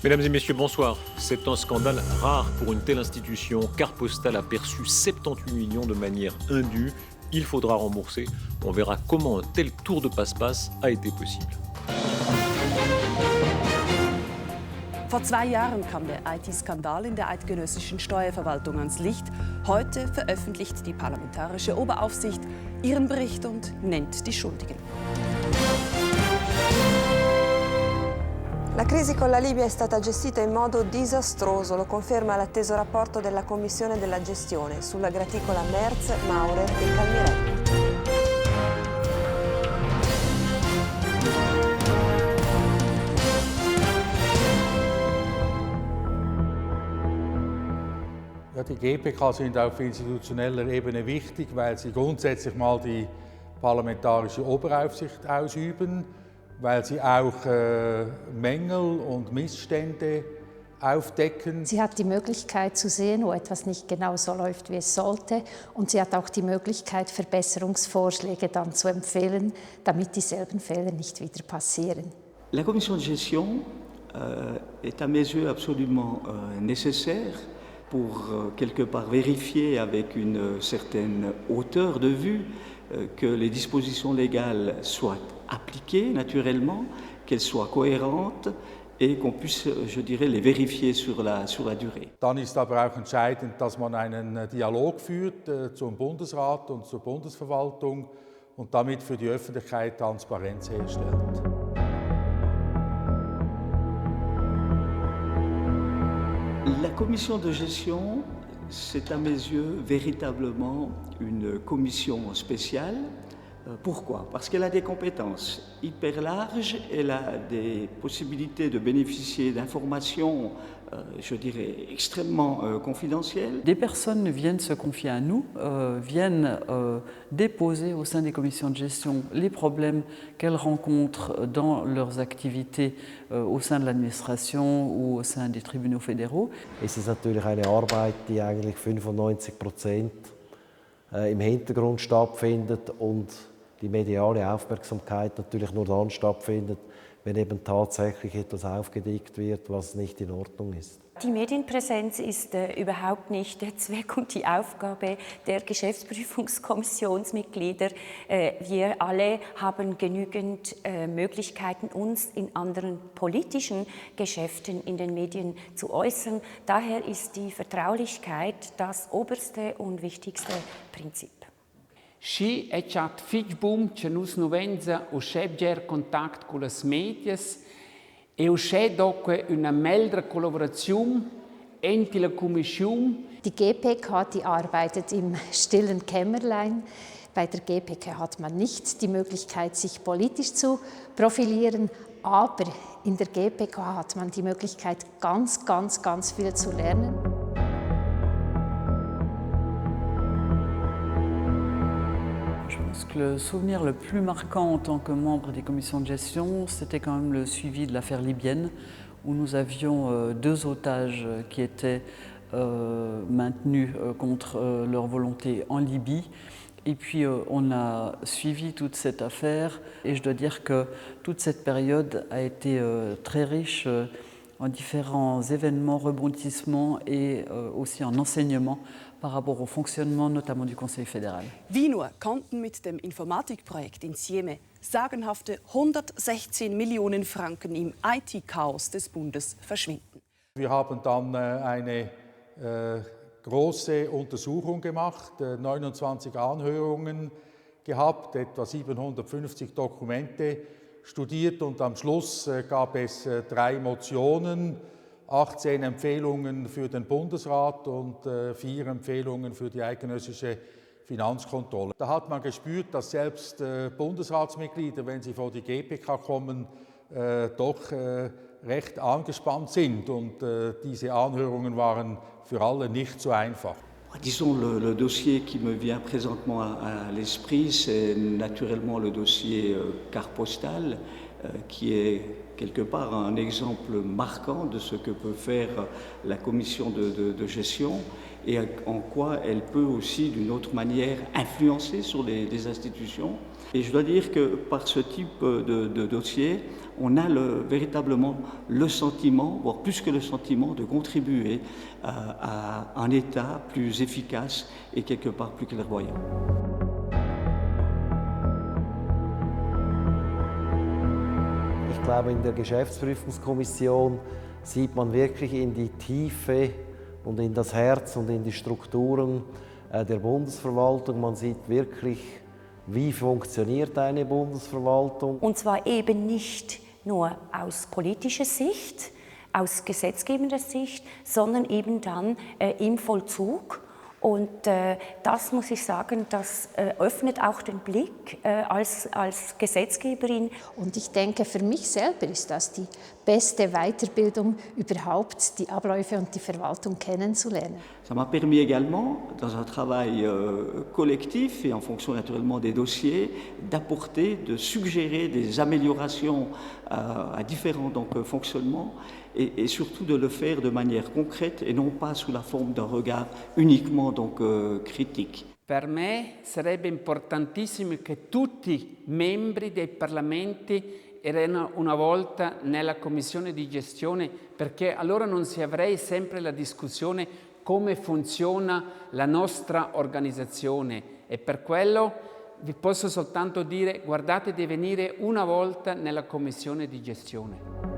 Mesdames et messieurs, bonsoir. C'est un scandale rare pour une telle institution. Carte Postale a perçu 78 millions de manière indue. Il faudra rembourser. On verra comment un tel tour de passe-passe a été possible. Vor 2 Jahren kam der IT-Skandal in der eidgenössischen Steuerverwaltung ans Licht. Heute veröffentlicht die Parlamentarische Oberaufsicht ihren Bericht und nennt die Schuldigen. La crisi con la Libia è stata gestita in modo disastroso, lo conferma l'atteso rapporto della Commissione della gestione sulla graticola Merz, Maurer e Calmirelli. Ja, die GPK sind auf institutioneller Ebene wichtig, weil sie grundsätzlich mal die parlamentarische Oberaufsicht ausüben, weil sie auch Mängel und Missstände aufdecken. Sie hat die Möglichkeit zu sehen, wo etwas nicht genau so läuft, wie es sollte. Und sie hat auch die Möglichkeit, Verbesserungsvorschläge dann zu empfehlen, damit dieselben Fehler nicht wieder passieren. La commission de gestion est à mes yeux absolument nécessaire pour quelque part vérifier avec une certaine hauteur de vue que les dispositions légales soient appliquées naturellement, qu'elles soient cohérentes et qu'on puisse, je dirais, les vérifier sur la durée. Dann ist aber auch entscheidend, dass man einen Dialog führt zum Bundesrat und zur Bundesverwaltung und damit für die Öffentlichkeit Transparenz herstellt. La commission de gestion, c'est à mes yeux véritablement une commission spéciale. Pourquoi? Parce qu'elle a des compétences hyper larges, elle a des possibilités de bénéficier d'informations, je dirais, extrêmement confidentielles. Des personnes viennent se confier à nous, viennent déposer au sein des commissions de gestion les problèmes qu'elles rencontrent dans leurs activités au sein de l'administration ou au sein des tribunaux fédéraux. Es ist natürlich eine Arbeit, die eigentlich 95% im Hintergrund stattfindet und die mediale Aufmerksamkeit natürlich nur dann stattfindet, wenn eben tatsächlich etwas aufgedeckt wird, was nicht in Ordnung ist. Die Medienpräsenz ist überhaupt nicht der Zweck und die Aufgabe der Geschäftsprüfungskommissionsmitglieder. Wir alle haben genügend Möglichkeiten, uns in anderen politischen Geschäften in den Medien zu äußern. Daher ist die Vertraulichkeit das oberste und wichtigste Prinzip. Schi è chat fich bum che nus novenza o schebger Kontakt con las medias e o sche doque una meldra collaborazione enti la Commission. Die GPK, die arbeitet im stillen Kämmerlein. Bei der GPK hat man nicht die Möglichkeit, sich politisch zu profilieren, aber in der GPK hat man die Möglichkeit, ganz viel zu lernen. Je pense que le souvenir le plus marquant en tant que membre des commissions de gestion, c'était quand même le suivi de l'affaire libyenne, où nous avions 2 otages qui étaient maintenus contre leur volonté en Libye. Et puis on a suivi toute cette affaire et je dois dire que toute cette période a été très riche en différents événements, rebondissements et aussi en enseignements par rapport au fonctionnement notamment du Conseil fédéral. Wie nur konnten mit dem Informatikprojekt in Sieme sagenhafte 116 Millionen Franken im IT-Chaos des Bundes verschwinden. Wir haben dann eine große Untersuchung gemacht, 29 Anhörungen gehabt, etwa 750 Dokumente studiert und am Schluss gab es 3 Motionen, 18 Empfehlungen für den Bundesrat und 4 Empfehlungen für die eidgenössische Finanzkontrolle. Da hat man gespürt, dass selbst Bundesratsmitglieder, wenn sie vor die GPK kommen, doch recht angespannt sind und diese Anhörungen waren für alle nicht so einfach. Disons, le dossier qui me vient présentement à l'esprit, c'est naturellement le dossier Carte Postale, qui est quelque part un exemple marquant de ce que peut faire la commission de gestion et en quoi elle peut aussi d'une autre manière influencer sur des institutions. Et je dois dire que par ce type de dossier, on a véritablement le sentiment, voire plus que le sentiment, de contribuer à un État plus efficace et quelque part plus clairvoyant. Ich glaube, in der Geschäftsprüfungskommission sieht man wirklich in die Tiefe und in das Herz und in die Strukturen der Bundesverwaltung. Man sieht wirklich, wie funktioniert eine Bundesverwaltung. Und zwar eben nicht nur aus politischer Sicht, aus gesetzgebender Sicht, sondern eben dann im Vollzug. Und das muss ich sagen, das öffnet auch den Blick als Gesetzgeberin. Und ich denke, für mich selber ist das die beste Weiterbildung überhaupt, die Abläufe und die Verwaltung kennenzulernen. Ça m'a permis également, dans un travail collectif et en fonction naturellement des dossiers, d'apporter, de suggérer des améliorations à différents fonctionnements et surtout de le faire de manière concrète et non pas sous la forme d'un regard uniquement critique. Per me sarebbe importantissimo che tutti i membri dei parlamenti erano una volta nella commissione di gestione, perché allora non si avrei sempre la discussione come funziona la nostra organizzazione, e per quello vi posso soltanto dire: guardate di venire una volta nella commissione di gestione.